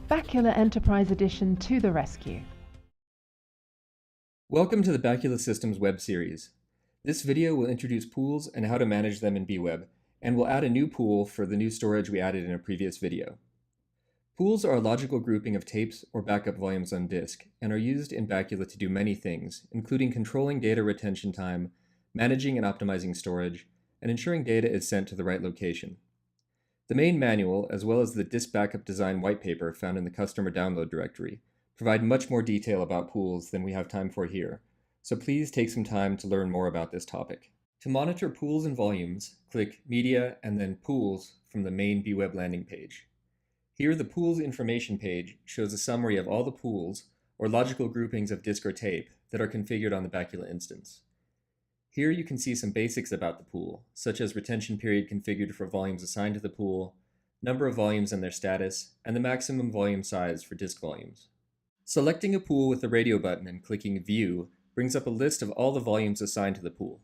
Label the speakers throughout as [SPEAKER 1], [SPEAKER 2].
[SPEAKER 1] Bacula Enterprise Edition to the rescue.
[SPEAKER 2] Welcome to the Bacula Systems web series. This video will introduce pools and how to manage them in BWeb, and we'll add a new pool for the new storage we added in a previous video. Pools are a logical grouping of tapes or backup volumes on disk, and are used in Bacula to do many things, including controlling data retention time, managing and optimizing storage, and ensuring data is sent to the right location. The main manual, as well as the disk backup design white paper found in the customer download directory, provide much more detail about pools than we have time for here, so please take some time to learn more about this topic. To monitor pools and volumes, click Media and then Pools from the main BWeb landing page. Here, the Pools information page shows a summary of all the pools, or logical groupings of disk or tape, that are configured on the Bacula instance. Here you can see some basics about the pool, such as retention period configured for volumes assigned to the pool, number of volumes and their status, and the maximum volume size for disk volumes. Selecting a pool with the radio button and clicking View brings up a list of all the volumes assigned to the pool.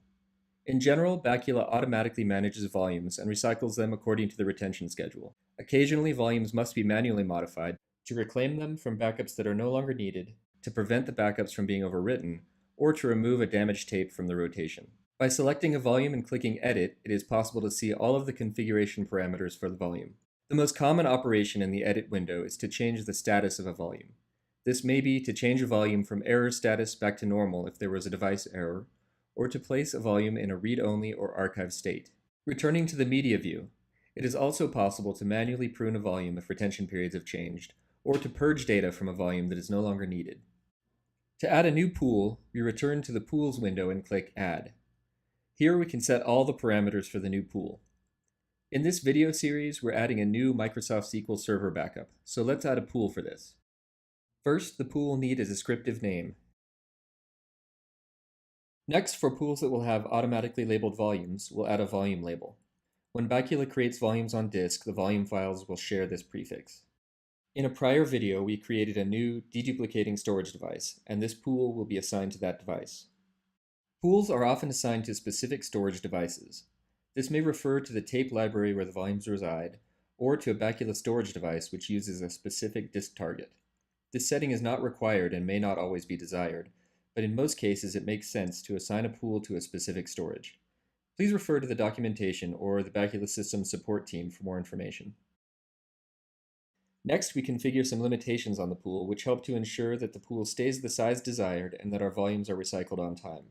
[SPEAKER 2] In general, Bacula automatically manages volumes and recycles them according to the retention schedule. Occasionally, volumes must be manually modified to reclaim them from backups that are no longer needed, to prevent the backups from being overwritten, or to remove a damaged tape from the rotation. By selecting a volume and clicking Edit, it is possible to see all of the configuration parameters for the volume. The most common operation in the Edit window is to change the status of a volume. This may be to change a volume from error status back to normal if there was a device error, or to place a volume in a read-only or archive state. Returning to the media view, it is also possible to manually prune a volume if retention periods have changed, or to purge data from a volume that is no longer needed. To add a new pool, we return to the Pools window and click Add. Here we can set all the parameters for the new pool. In this video series, we're adding a new Microsoft SQL Server backup, so let's add a pool for this. First, the pool will need a descriptive name. Next, for pools that will have automatically labeled volumes, we'll add a volume label. When Bacula creates volumes on disk, the volume files will share this prefix. In a prior video, we created a new deduplicating storage device, and this pool will be assigned to that device. Pools are often assigned to specific storage devices. This may refer to the tape library where the volumes reside, or to a Bacula storage device which uses a specific disk target. This setting is not required and may not always be desired, but in most cases it makes sense to assign a pool to a specific storage. Please refer to the documentation or the Bacula Systems support team for more information. Next, we configure some limitations on the pool which help to ensure that the pool stays the size desired and that our volumes are recycled on time.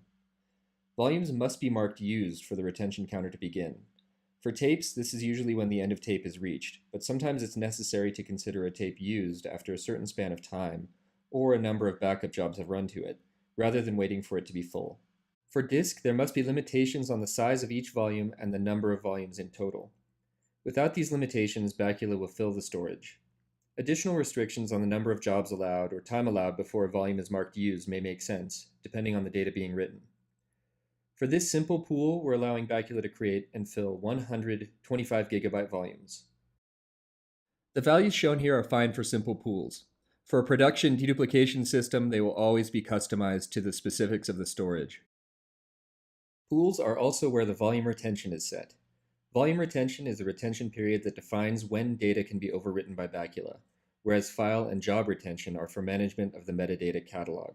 [SPEAKER 2] Volumes must be marked used for the retention counter to begin. For tapes, this is usually when the end of tape is reached, but sometimes it's necessary to consider a tape used after a certain span of time, or a number of backup jobs have run to it, rather than waiting for it to be full. For disk, there must be limitations on the size of each volume and the number of volumes in total. Without these limitations, Bacula will fill the storage. Additional restrictions on the number of jobs allowed or time allowed before a volume is marked used may make sense, depending on the data being written. For this simple pool, we're allowing Bacula to create and fill 125 GB volumes. The values shown here are fine for simple pools. For a production deduplication system, they will always be customized to the specifics of the storage. Pools are also where the volume retention is set. Volume retention is a retention period that defines when data can be overwritten by Bacula, whereas file and job retention are for management of the metadata catalog.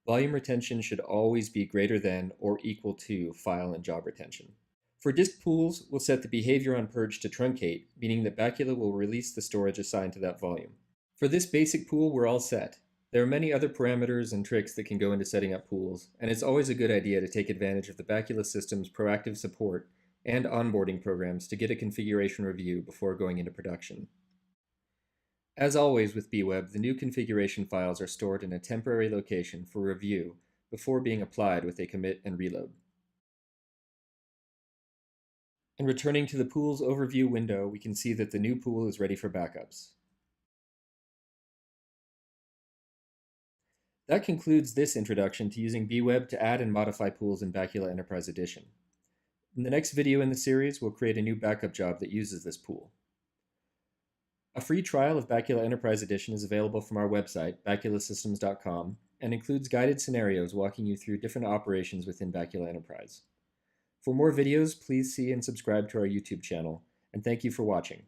[SPEAKER 2] Volume retention should always be greater than or equal to file and job retention. For disk pools, we'll set the behavior on purge to truncate, meaning that Bacula will release the storage assigned to that volume. For this basic pool, we're all set. There are many other parameters and tricks that can go into setting up pools, and it's always a good idea to take advantage of the Bacula System's proactive support and onboarding programs to get a configuration review before going into production. As always with BWeb, the new configuration files are stored in a temporary location for review before being applied with a commit and reload. And returning to the Pools Overview window, we can see that the new pool is ready for backups. That concludes this introduction to using BWeb to add and modify pools in Bacula Enterprise Edition. In the next video in the series, we'll create a new backup job that uses this pool. A free trial of Bacula Enterprise Edition is available from our website, baculasystems.com, and includes guided scenarios walking you through different operations within Bacula Enterprise. For more videos, please see and subscribe to our YouTube channel, and thank you for watching.